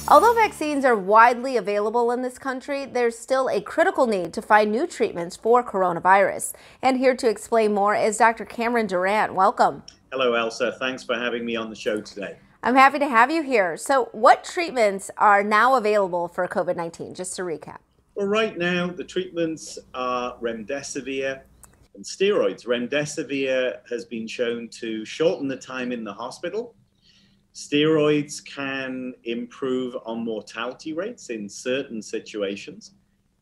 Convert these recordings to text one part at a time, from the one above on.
Although vaccines are widely available in this country, there's still a critical need to find new treatments for coronavirus. And here to explain more is Dr. Cameron Durant. Welcome. Hello, Elsa. Thanks for having me on the show today. I'm happy to have you here. So what treatments are now available for COVID-19? Just to recap. Well, right now, the treatments are remdesivir and steroids. Remdesivir has been shown to shorten the time in the hospital. Steroids can improve on mortality rates in certain situations.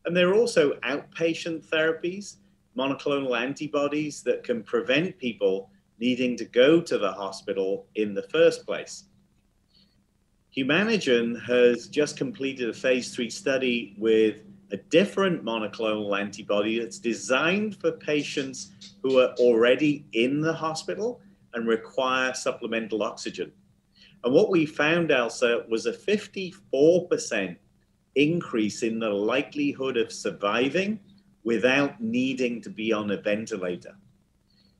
And there are also outpatient therapies, monoclonal antibodies that can prevent people needing to go to the hospital in the first place. Humanigen has just completed a phase 3 study with a different monoclonal antibody that's designed for patients who are already in the hospital and require supplemental oxygen. And what we found, Elsa, was a 54% increase in the likelihood of surviving without needing to be on a ventilator.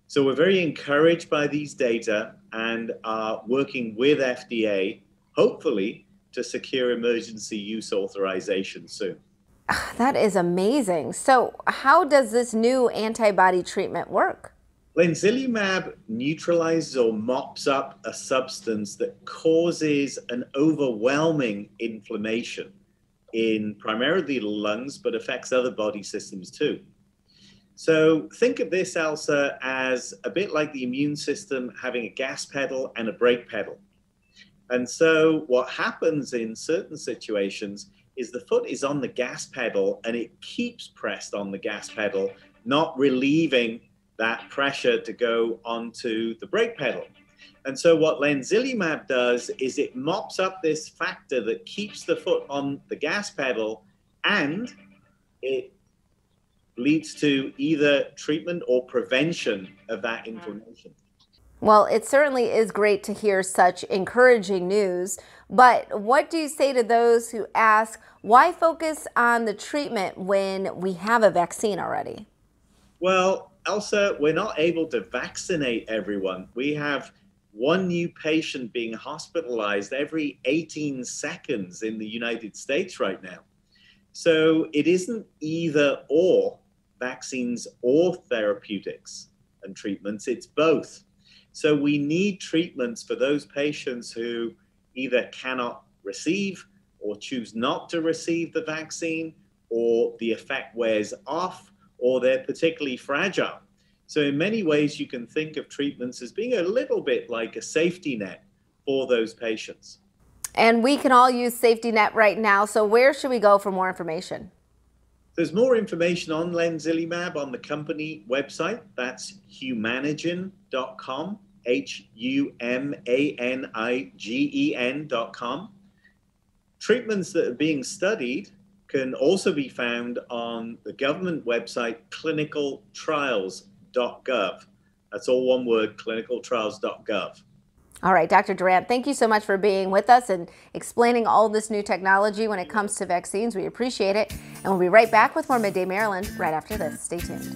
So we're very encouraged by these data and are working with FDA, hopefully, to secure emergency use authorization soon. That is amazing. So how does this new antibody treatment work? Lenzilumab neutralizes or mops up a substance that causes an overwhelming inflammation in primarily the lungs, but affects other body systems too. So think of this, Elsa, as a bit like the immune system having a gas pedal and a brake pedal. And so what happens in certain situations is the foot is on the gas pedal and it keeps pressed on the gas pedal, not relieving that pressure to go onto the brake pedal. And so what lenzilumab does is it mops up this factor that keeps the foot on the gas pedal, and it leads to either treatment or prevention of that inflammation. Well, it certainly is great to hear such encouraging news, but what do you say to those who ask, why focus on the treatment when we have a vaccine already? Well, Elsa, we're not able to vaccinate everyone. We have one new patient being hospitalized every 18 seconds in the United States right now. So it isn't either or vaccines or therapeutics and treatments, it's both. So we need treatments for those patients who either cannot receive or choose not to receive the vaccine, or the effect wears off, or they're particularly fragile. So in many ways, you can think of treatments as being a little bit like a safety net for those patients. And we can all use safety net right now. So where should we go for more information? There's more information on lenzilumab on the company website. That's humanigen.com, humanigen.com. Treatments that are being studied can also be found on the government website, clinicaltrials.gov. That's all one word, clinicaltrials.gov. All right, Dr. Durant, thank you so much for being with us and explaining all this new technology when it comes to vaccines. We appreciate it. And we'll be right back with more Midday Maryland right after this. Stay tuned.